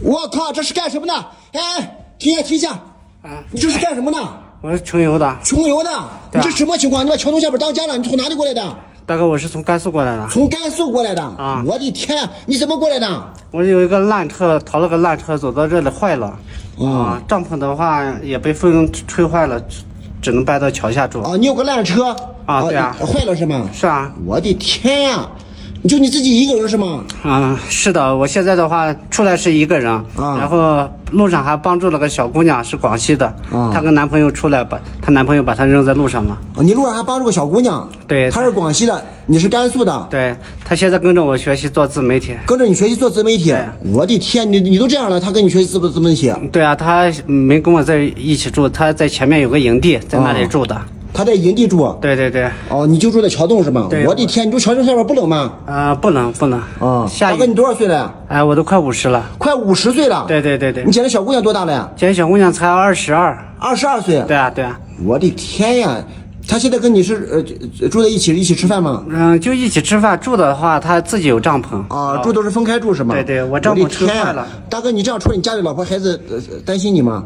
我靠，这是干什么呢？哎，停下停下！啊，你这是干什么呢？我是穷游的。穷游的？你这什么情况？你把桥洞下边当家了？你从哪里过来的？大哥，我是从甘肃过来的。从甘肃过来的啊！我的天呀，你怎么过来的？我有一个烂车，淘了个烂车，走到这里坏了。啊，帐篷的话也被风吹坏了，只能搬到桥下住。啊，你有个烂车啊？对啊，坏了是吗？是啊。我的天呀！就你自己一个人是吗？啊，是的，我现在的话出来是一个人，然后路上还帮助了个小姑娘，是广西的，她跟男朋友出来，她男朋友把她扔在路上了。你路上还帮助个小姑娘？对，她是广西的，你是甘肃的。对，她现在跟着我学习做自媒体。跟着你学习做自媒体？我的天，你都这样了，她跟你学习自媒体？对啊，她没跟我在一起住，她在前面有个营地，在那里住的。他在营地住，对对对。哦，你就住在桥洞是吗？对。我的天，你住桥洞下边不冷吗？不冷不冷。啊，大哥，你多少岁了？哎，我都快50了。快50岁了？对对对对。你捡的小姑娘多大了呀？捡小姑娘才22。22岁？对啊对啊。我的天呀！她现在跟你是住在一起吃饭吗？就一起吃饭，住的话她自己有帐篷。啊，住都是分开住是吗？对对，我帐篷撑坏了。大哥，你这样处理你家里老婆孩子担心你吗？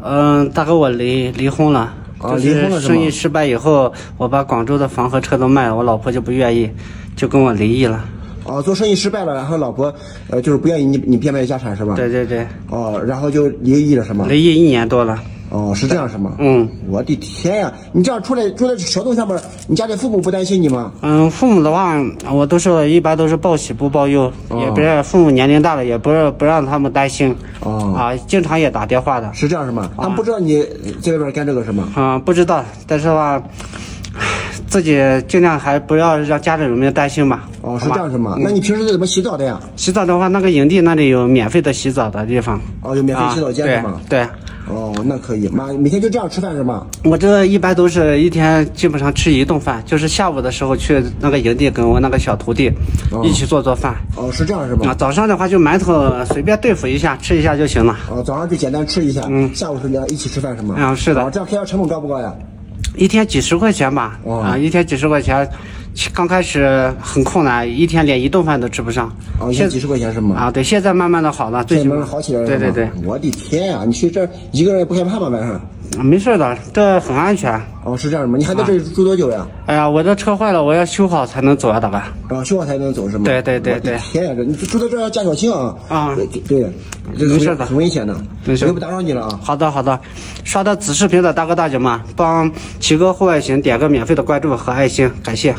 大哥，我离婚了。离婚了是吗？生意失败以后，我把广州的房和车都卖了，我老婆就不愿意，就跟我离异了。哦，做生意失败了，然后老婆就是不愿意你变卖家产是吧？对对对。哦，然后就离异了是吗？离异1年多了。哦，是这样是吗？我的天呀！你这样出来住在桥洞下面，你家里父母不担心你吗？父母的话，我一般都是报喜不报忧，也不是父母年龄大了，也不让他们担心。经常也打电话的。是这样是吗？他们不知道你在外边干这个是吗？不知道，但是话，自己尽量还不要让家里人们担心吧。哦，是这样是吗？那你平时是怎么洗澡的呀？洗澡的话，那个营地那里有免费的洗澡的地方。哦，有免费洗澡间是吗？对。哦，那可以。每天就这样吃饭是吗？我这一般都是一天基本上吃1顿饭，就是下午的时候去那个营地跟我那个小徒弟一起做饭。哦，是这样是吗？早上的话就馒头随便对付一下，吃一下就行了。哦，早上就简单吃一下。下午是你要一起吃饭是吗？是的。这样开销成本高不高呀？一天几十块钱吧。一天几十块钱。刚开始很困难，一天连1顿饭都吃不上。一天几十块钱是吗？对，现在慢慢的好了，最起码好起来了。对对对。我的天呀，你去这一个人不害怕吗？晚上？没事的，这很安全。哦，是这样吗？你还在这里住多久呀？哎呀，我的车坏了，我要修好才能走啊，大哥。修好才能走是吗？对对对对。天呀，你住在这要加小心啊！对，没事的，很危险的。没事，我就不打扰你了啊。好的好的，刷到子视频的大哥大姐们，帮奇哥户外行点个免费的关注和爱心，感谢。